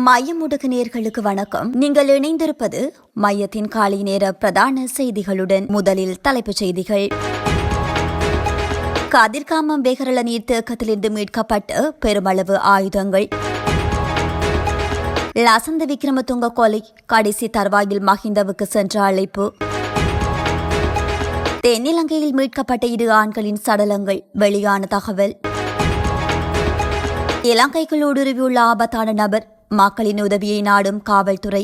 மையமுடுக்கு நேர்களுக்கு வணக்கம். நீங்கள் இணைந்திருப்பது மையத்தின் காலை நேர பிரதான செய்திகளுடன். முதலில் தலைப்புச் செய்திகள். கதிர்காமம் வேகரள நீர்த்தேக்கத்திலிருந்து மீட்கப்பட்ட பெருமளவு ஆயுதங்கள். லசந்த விக்ரமதுங்க கொலை கடைசி தருவாயில் மஹிந்தவுக்கு சென்ற அழைப்பு. தென்னிலங்கையில் மீட்கப்பட்ட 2 ஆண்களின் சடலங்கள் வெளியான தகவல். இலங்கைக்குள் ஊடுருவியுள்ள ஆபத்தான நபர், மக்களின் உதவியை நாடும் காவல்துறை.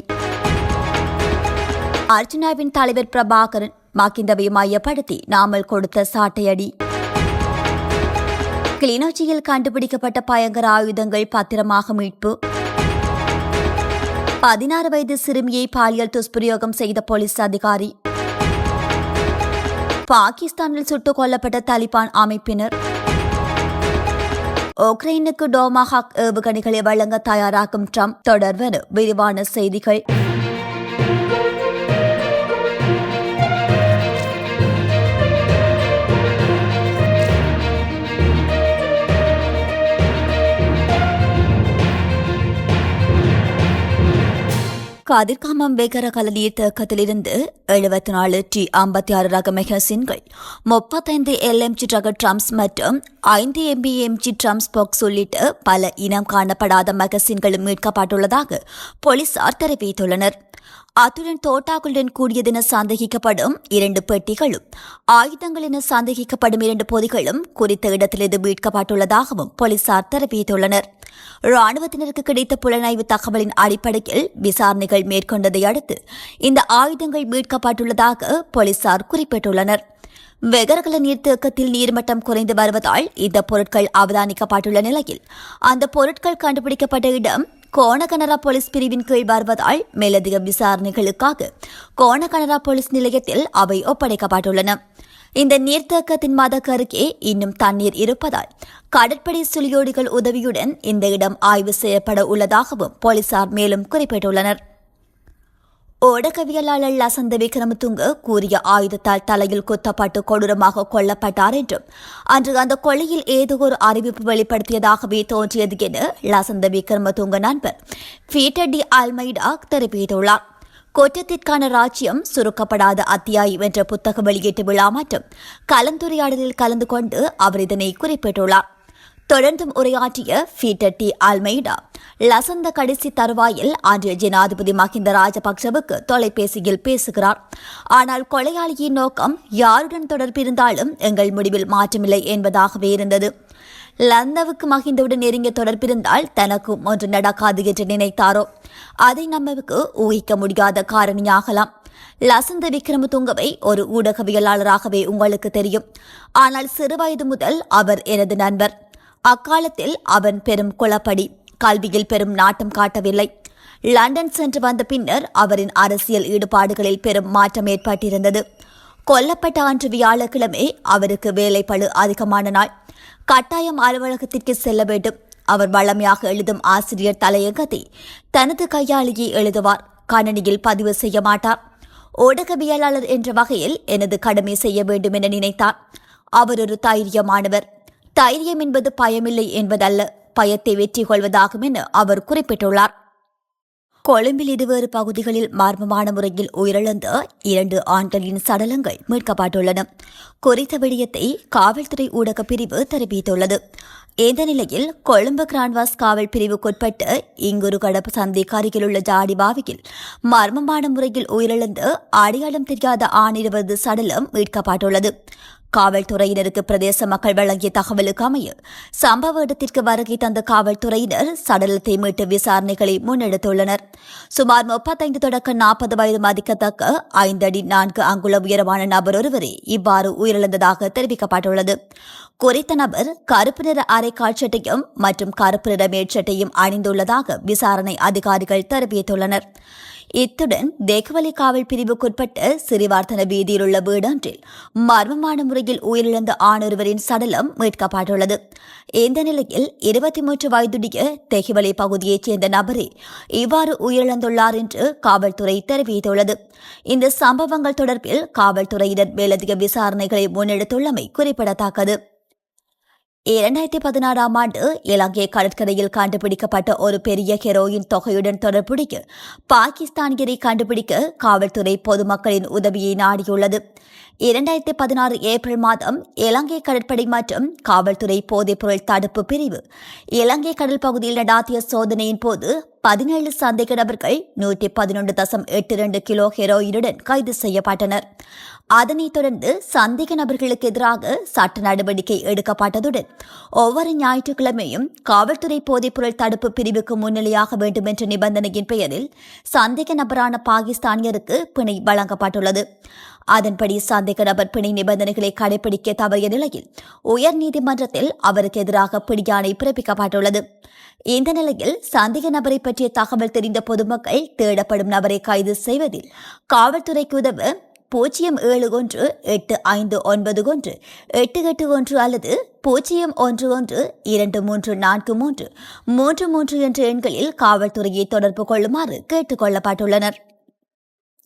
அர்ஜுனாவின் தலைவர் பிரபாகரன் மகிந்தவை மையப்படுத்தி நாமல் கொடுத்த சாட்டையடி. கிளிநொச்சியில் கண்டுபிடிக்கப்பட்ட பயங்கர ஆயுதங்கள் பத்திரமாக மீட்பு. 16 வயது சிறுமியை பாலியல் துஷ்பிரயோகம் செய்த போலீஸ் அதிகாரி. பாகிஸ்தானில் சுட்டுக் கொல்லப்பட்ட தாலிபான் அமைப்பினர். உக்ரைனுக்கு டோமாஹாக் ஏவுகணைகளை வழங்க தயாராகும் ட்ரம்ப் தொடர்வன விரிவான செய்திகள். கதிர்காமம் வேகரகல நீர்த்தேக்கத்திலிருந்து 74 T-56 ரக மெகசின்கள், 35 LMG ரக ட்ரம்ஸ் மற்றும் 5 MBMG ட்ரம்ஸ் பாக்ஸ் உள்ளிட்ட பல இனம் காணப்படாத மெகசின்களும் மீட்கப்பட்டுள்ளதாக போலீசார் தெரிவித்துள்ளனர். அத்துடன் தோட்டாக்களுடன் கூடியதென சந்தேகிக்கப்படும் 2 பெட்டிகளும், ஆயுதங்கள் என சந்தேகிக்கப்படும் 2 பொதிகளும் குறித்த இடத்திலிருந்து மீட்கப்பட்டுள்ளதாகவும் போலீசார் தெரிவித்துள்ளனர். ராணுவத்தினருக்கு கிடைத்த புலனாய்வு தகவலின் அடிப்படையில் விசாரணைகள் மேற்கொண்டதை அடுத்து இந்த ஆயுதங்கள் மீட்கப்பட்டுள்ளதாக போலீசார் குறிப்பிட்டுள்ளனர். வெகரகல நீர்த்தேக்கத்தில் நீர்மட்டம் குறைந்து வருவதால் இந்த பொருட்கள் அவதானிக்கப்பட்டுள்ள நிலையில் அந்த பொருட்கள் கண்டுபிடிக்கப்பட்ட இடம் கோணகனரா போலீஸ் பிரிவின் கீழ் வருவதால் மேலதிக விசாரணைகளுக்காக கோணகனரா போலீஸ் நிலையத்தில் அவை ஒப்படைக்கப்பட்டுள்ளன. இந்த நீர்த்தேக்கத்தின் மதக்கு அருகே இன்னும் தண்ணீர் இருப்பதால் கடற்படை சுழியோடிகள் உதவியுடன் இந்த இடம் ஆய்வு செய்யப்பட உள்ளதாகவும் போலீசார் மேலும் குறிப்பிட்டுள்ளனர். ஊடகவியலாளர் லசந்த விக்ரமதுங்க கூறிய ஆயுதத்தால் தலையில் குத்தப்பட்டு கொடூரமாக கொல்லப்பட்டார் என்றும் அன்று அந்த கொலையில் ஏதோ ஒரு அறிவிப்பு வெளிப்படுத்தியதாகவே தோன்றியது என லசந்த விக்ரமதுங்க நண்பர் பீட்டர் டி அல்மைடா தெரிவித்துள்ளார். குற்றத்திற்கான ராஜ்யம் சுருக்கப்படாத அத்தியாயம் என்ற புத்தக வெளியீட்டு விழா மற்றும் கலந்துரையாடலில் கலந்து கொண்டு அவர் இதனை குறிப்பிட்டுள்ளார். தொடர்ந்தும் உரையாற்றிய பீட்டர் டி அல்மைடா, லசந்த கடைசி தருவாயில் அன்றைய ஜனாதிபதி மஹிந்த ராஜபக்சவுக்கு தொலைபேசியில் பேசுகிறார். ஆனால் கொலையாளியின் நோக்கம் யாருடன் தொடர்பிருந்தாலும் எங்கள் முடிவில் மாற்றமில்லை என்பதாகவே இருந்தது. லந்தவுக்கு மஹிந்தவுடன் நெருங்கிய தொடர்பிருந்தால் தனக்கும் ஒன்று நடக்காது என்று நினைத்தாரோ அதை நம்மவுக்கு ஊகிக்க முடியாத காரணியாகலாம். லசந்த விக்ரமதுங்கவை ஒரு ஊடகவியலாளராகவே உங்களுக்கு தெரியும். ஆனால் சிறுவயது முதல் அவர் எனது நண்பர். அக்காலத்தில் அவன் பெரும் குளப்படி, கல்வியில் பெரும் நாட்டம் காட்டவில்லை. லண்டன் சென்று வந்த பின்னர் அவரின் அரசியல் ஈடுபாடுகளில் பெரும் மாற்றம் ஏற்பட்டிருந்தது. கொல்லப்பட்ட அன்று வியாழக்கிழமை அவருக்கு வேலைப்பளு அதிகமான நாள். கட்டாயம் அலுவலகத்திற்கு செல்ல வேண்டும். அவர் வளமையாக எழுதும் ஆசிரியர் தலையங்கத்தை தனது கையாலேயே எழுதுவார். கணனியில் பதிவு செய்ய மாட்டார். ஊடகவியலாளர் என்ற வகையில் எனது கடமை செய்ய வேண்டும் என நினைத்தார். அவர் ஒரு தைரியமானவர். தைரியம் என்பது பயமில்லை என்பதல்ல, பயத்தை வெற்றி கொள்வதாகும் என அவர் குறிப்பிட்டுள்ளார். கொழும்பில் இருவேறு பகுதிகளில் மர்மமான முறையில் உயிரிழந்த 2 ஆண்களின் சடலங்கள் மீட்கப்பட்டுள்ளன. குறித்த விடயத்தை காவல்துறை ஊடக பிரிவு தெரிவித்துள்ளது. இந்த நிலையில் கொழும்பு கிரான்வாஸ் காவல் பிரிவுக்குட்பட்ட இங்குருகடப்பு சந்தைக்கு அருகிலுள்ள ஜாடிபாவியில் மர்மமான முறையில் உயிரிழந்த அடையாளம் தெரியாத ஆண் 20 சடலம் மீட்கப்பட்டுள்ளது. காவல்துறையினருக்கு பிரதேச மக்கள் வழங்கிய தகவலுக்கு அமைய சம்பவ இடத்திற்கு வருகை தந்த காவல்துறையினர் சடலத்தை மீட்டு விசாரணைகளை முன்னெடுத்துள்ளனர். சுமார் 35 தொடக்க 40 வயது மதிக்கத்தக்க 5 அடி 4 அங்குல உயரமான நபர் ஒருவரே இவ்வாறு உயிரிழந்ததாக தெரிவிக்கப்பட்டுள்ளது. குறித்த நபர் கருப்பு நிற அரை கால்சட்டையும் மற்றும் கருப்பு நிற மேற்சட்டையும் அணிந்துள்ளதாக விசாரணை அதிகாரிகள் தெரிவித்துள்ளனர். இத்துடன் தேக்கவலி காவல் பிரிவுக்குட்பட்ட சிறிவார்த்தன வீதியில் உள்ள வீடொன்றில் மர்மமான முறையில் உயிரிழந்த ஆணொருவரின் சடலம் மீட்கப்பட்டுள்ளது. இந்த நிலையில் 23 வயதுடைய தெஹிவலி பகுதியைச் சேர்ந்த நபரே இவ்வாறு உயிரிழந்துள்ளார் என்று காவல்துறை தெரிவித்துள்ளது. இந்த சம்பவங்கள் தொடர்பில் காவல்துறையினர் மேலதிக விசாரணைகளை முன்னெடுத்துள்ளமை குறிப்பிடத்தக்கது. 2016 ஆண்டு இலங்கை கடற்கரையில் கண்டுபிடிக்கப்பட்ட ஒரு பெரிய ஹெரோயின் தொகையுடன் தொடர்புடைய பாகிஸ்தானியரை கண்டுபிடிக்க காவல்துறை பொதுமக்களின் உதவியை நாடியுள்ளது. 2016 ஏப்ரல் மாதம் இலங்கை கடற்படை மற்றும் காவல்துறை போதைப்பொருள் தடுப்பு பிரிவு இலங்கை கடல் பகுதியில் நடாத்திய சோதனையின் போது 17 சந்தேக நபர்கள் 111.82 கிலோ ஹெரோயினுடன் கைது செய்யப்பட்டனர். அதனைத் தொடர்ந்து சந்தேக நபர்களுக்கு எதிராக சட்ட நடவடிக்கை எடுக்கப்பட்டதுடன் ஒவ்வொரு ஞாயிற்றுக்கிழமையும் காவல்துறை போதைப்பொருள் தடுப்பு பிரிவுக்கு முன்னிலையாக வேண்டும் என்ற நிபந்தனையின் பெயரில் சந்தேக நபரான பாகிஸ்தானியருக்கு பிணை வழங்கப்பட்டுள்ளது. அதன்படி சந்தேக நபர் பிணை நிபந்தனைகளை கடைபிடிக்க தவறிய நிலையில் உயர்நீதிமன்றத்தில் அவருக்கு எதிராக பிடியாணை பிறப்பிக்கப்பட்டுள்ளது. இந்த நிலையில் சந்தேக நபரை பற்றிய தகவல் தெரிந்த பொதுமக்கள் தேடப்படும் நபரை கைது செய்வதில் காவல்துறைக்கு உதவ 078591881 அல்லது 0112343333 என்ற எண்களில் காவல்துறையை தொடர்பு கொள்ளுமாறு கேட்டுக் கொள்ளப்பட்டுள்ளனர்.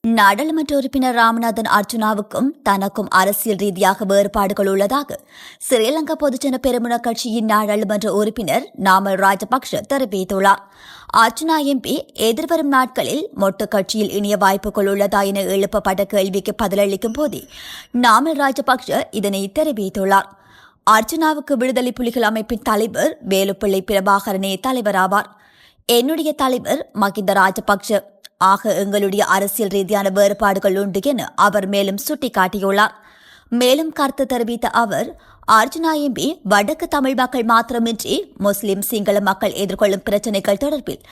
நாடாளுமன்ற உறுப்பினர் ராமநாதன் அர்ஜுனாவுக்கும் தனக்கும் அரசியல் ரீதியாக வேறுபாடுகள் உள்ளதாக ஸ்ரீலங்கா பொதுஜன பெரமுன கட்சியின் நாடாளுமன்ற உறுப்பினர் நாமல் ராஜபக்ஷ தெரிவித்துள்ளார். அர்ஜுனா எம்பி எதிர்வரும் நாட்களில் மொட்டு கட்சியில் இணைய வாய்ப்புகள் உள்ளதா என எழுப்பப்பட்ட கேள்விக்கு பதிலளிக்கும் போதே நாமல் ராஜபக்ஷ இதனை தெரிவித்துள்ளார். அர்ஜுனாவுக்கு விடுதலை புலிகள் அமைப்பின் தலைவர் வேலுப்பிள்ளை பிரபாகரனே தலைவராவார். என்னுடைய தலைவர் மகிந்த ராஜபக்ஷ. ஆக எங்களுடைய அரசியல் ரீதியான வேறுபாடுகள் உண்டு என அவர் மேலும் சுட்டிக்காட்டியுள்ளார். மேலும் கருத்து தெரிவித்த அவர் அர்ஜுனா எம்பி வடக்கு தமிழ் மக்கள் மாத்திரமின்றி முஸ்லிம் சிங்கள மக்கள் எதிர்கொள்ளும் பிரச்சினைகள் தொடர்பில்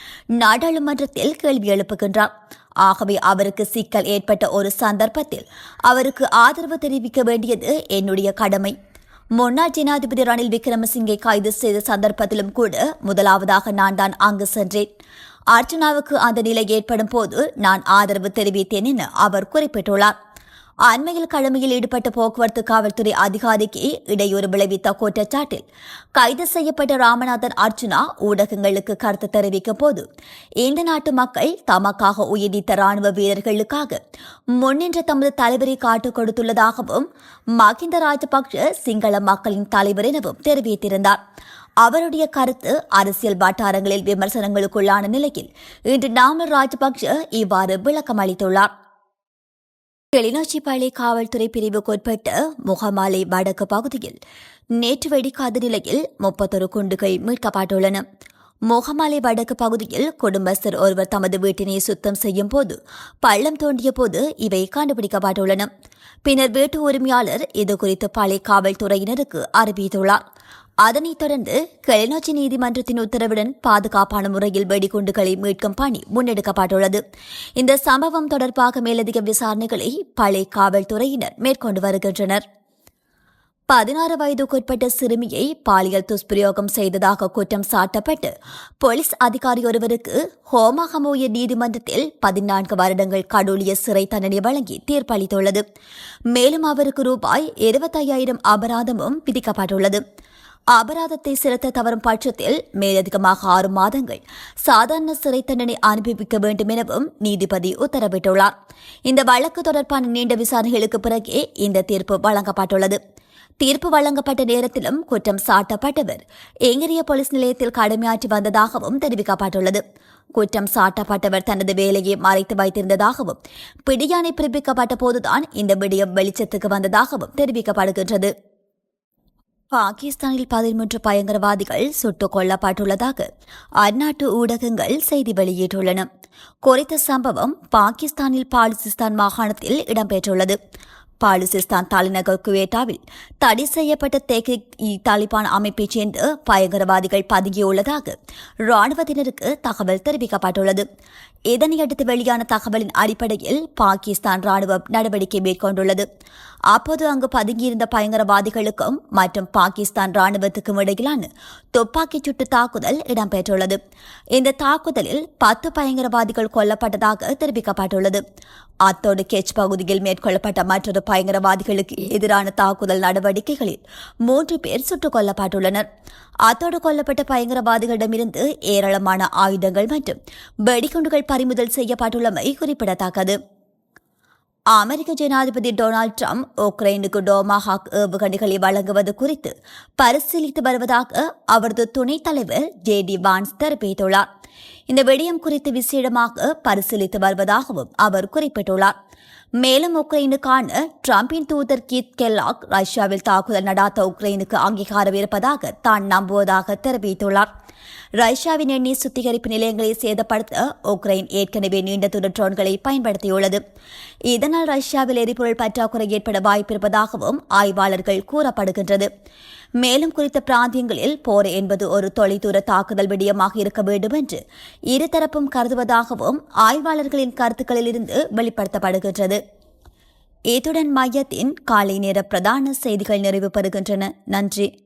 நாடாளுமன்றத்தில் கேள்வி எழுப்புகின்றார். ஆகவே அவருக்கு சிக்கல் ஏற்பட்ட ஒரு சந்தர்ப்பத்தில் அவருக்கு ஆதரவு தெரிவிக்க வேண்டியது என்னுடைய கடமை. முன்னாள் ஜனாதிபதி ரணில் விக்ரமசிங்கை கைது செய்த சந்தர்ப்பத்திலும் கூட முதலாவதாக நான் தான் அங்கு சென்றேன். அர்ஜுனாவுக்கு அந்த நிலை ஏற்படும் போது நான் ஆதரவு தெரிவித்தேன் என அவர் குறிப்பிட்டுள்ளார். அண்மையில் கடமையில் ஈடுபட்ட போக்குவரத்து காவல்துறை அதிகாரிக்கு இடையூறு விளைவித்த குற்றச்சாட்டில் கைது செய்யப்பட்ட ராமநாதன் அர்ஜுனா ஊடகங்களுக்கு கருத்து தெரிவிக்கும் போது இந்த நாட்டு மக்கள் தமக்காக உயிர்நீத்த ராணுவ வீரர்களுக்காக முன்னின்ற தமது தலைவரை காட்டுக் கொடுத்துள்ளதாகவும் மகிந்த ராஜபக்ஷ சிங்கள மக்களின் தலைவர் எனவும் தெரிவித்திருந்தார். அவருடைய கருத்து அரசியல் வட்டாரங்களில் விமர்சனங்களுக்குள்ளான நிலையில் இன்று நாமல் ராஜபக்ஷ இவ்வாறு விளக்கம் அளித்துள்ளார். கிளிநொச்சி பள்ளி காவல்துறை பிரிவுக்குட்பட்ட முகமாலை வடக்கு பகுதியில் நேற்று வெடிக்காத நிலையில் 31 குண்டுகள் மீட்கப்பட்டுள்ளன. முகமாலை வடக்கு பகுதியில் குடும்பஸ்தர் ஒருவர் தமது வீட்டினை சுத்தம் செய்யும் போது பள்ளம் தோண்டிய போது இவை கண்டுபிடிக்கப்பட்டுள்ளன. பின்னர் வீட்டு உரிமையாளர் இதுகுறித்து பள்ளி காவல்துறையினருக்கு அறிவித்துள்ளார். அதனைத் தொடர்ந்து கிளிநொச்சி நீதிமன்றத்தின் உத்தரவுடன் பாதுகாப்பான முறையில் வெடிகுண்டுகளை மீட்கும் பணி முன்னெடுக்கப்பட்டுள்ளது. இந்த சம்பவம் தொடர்பாக மேலதிக விசாரணைகளை பள்ளி காவல்துறையினர் மேற்கொண்டு வருகின்றனர். 16 வயதுக்குட்பட்ட சிறுமியை பாலியல் துஷ்பிரயோகம் செய்ததாக குற்றம் சாட்டப்பட்டு போலீஸ் அதிகாரி ஒருவருக்கு ஹோமாகமோய நீதிமன்றத்தில் 14 வருடங்கள் கடூழிய சிறை தண்டனை வழங்கி தீர்ப்பளித்துள்ளது. மேலும் அவருக்கு ரூபாய் 25,000 அபராதமும் விதிக்கப்பட்டுள்ளது. அபராதத்தை செலுத்த தவறும் பட்சத்தில் மேலதிகமாக 6 மாதங்கள் சாதாரண சிறை தண்டனை அனுபவிக்க வேண்டும் எனவும் நீதிபதி உத்தரவிட்டுள்ளார். இந்த வழக்கு தொடர்பான நீண்ட விசாரணைகளுக்கு பிறகே இந்த தீர்ப்பு வழங்கப்பட்டுள்ளது. தீர்ப்பு வழங்கப்பட்ட நேரத்திலும் குற்றம் சாட்டப்பட்டவர் எங்கிரிய போலீஸ் நிலையத்தில் கடமையாற்றி வந்ததாகவும் தெரிவிக்கப்பட்டுள்ளது. குற்றம் சாட்டப்பட்டவர் தனது வேலையை மறைத்து வைத்திருந்ததாகவும் பிடியாணை பிறப்பிக்கப்பட்ட போதுதான் இந்த விடயம் வெளிச்சத்துக்கு வந்ததாகவும் தெரிவிக்கப்படுகின்றது. பாகிஸ்தானில் 13 பயங்கரவாதிகள் சுட்டுக் கொல்லப்பட்டுள்ளதாக அந்நாட்டு ஊடகங்கள் செய்தி வெளியிட்டுள்ளன. குறித்த சம்பவம் பாகிஸ்தானில் பாலுசிஸ்தான் மாகாணத்தில் இடம்பெற்றுள்ளது. பாலுசிஸ்தான் தலைநகர் குவேட்டாவில் தடை செய்யப்பட்ட தாலிபான் அமைப்பைச் சேர்ந்த பயங்கரவாதிகள் பதுங்கியுள்ளதாக ராணுவத்தினருக்கு தகவல் தெரிவிக்கப்பட்டுள்ளது. இதனையடுத்து வெளியான தகவலின் அடிப்படையில் பாகிஸ்தான் ராணுவம் நடவடிக்கை மேற்கொண்டுள்ளது. அப்போது அங்கு பதுங்கியிருந்த பயங்கரவாதிகளுக்கும் மற்றும் பாகிஸ்தான் ராணுவத்துக்கும் இடையிலான துப்பாக்கிச் சூட்டு தாக்குதல் இடம்பெற்றுள்ளது. இந்த தாக்குதலில் 10 பயங்கரவாதிகள் கொல்லப்பட்டதாக தெரிவிக்கப்பட்டுள்ளது. அத்தோடு கெச் பகுதியில் மேற்கொள்ளப்பட்ட மற்றொரு பயங்கரவாதிகளுக்கு எதிரான தாக்குதல் நடவடிக்கைகளில் 3 பேர் சுட்டுக் கொல்லப்பட்டுள்ளனர். அத்தோடு கொல்லப்பட்ட பயங்கரவாதிகளிடமிருந்து ஏராளமான ஆயுதங்கள் மற்றும் வெடிகுண்டுகள் பறிமுதல் செய்யப்பட்டுள்ளமை குறிப்பிடத்தக்கது. அமெரிக்க ஜனாதிபதி டொனால்டு டிரம்ப் உக்ரைனுக்கு டோமாஹாக் ஏவுகணைகளை வழங்குவது குறித்து பரிசீலித்து வருவதாக அவரது துணைத் தலைவர் ஜே.டி. வான்ஸ் தெரிவித்துள்ளார். இந்த விடயம் குறித்து விசேடமாக பரிசீலித்து வருவதாகவும் அவர் குறிப்பிட்டுள்ளார். மேலும் உக்ரைனுக்கான டிரம்பின் தூதர் கீத் கெல்லாக் ரஷ்யாவில் தாக்குதல் நடாத்த உக்ரைனுக்கு அங்கீகாரம் இருப்பதாக தான் நம்புவதாக தெரிவித்துள்ளார். ரஷ்யாவின் எண்ணெய் சுத்திகரிப்பு நிலையங்களை சேதப்படுத்த உக்ரைன் ஏற்கனவே நீண்ட தூர ட்ரோன்களை பயன்படுத்தியுள்ளது. இதனால் ரஷ்யாவில் எரிபொருள் பற்றாக்குறை ஏற்பட வாய்ப்பிருப்பதாகவும் ஆய்வாளர்கள் கூறப்படுகின்றது. மேலும் குறித்த பிராந்தியங்களில் போர் என்பது ஒரு தொலைதூர தாக்குதல் விடயமாக இருக்க வேண்டும் என்று இருதரப்பும் கருதுவதாகவும் ஆய்வாளர்களின் கருத்துக்களிலிருந்து வெளிப்படுத்தப்படுகின்றது. இத்துடன் மையத்தின் காலை நேர பிரதான செய்திகள் நிறைவு பெறுகின்றன. நன்றி.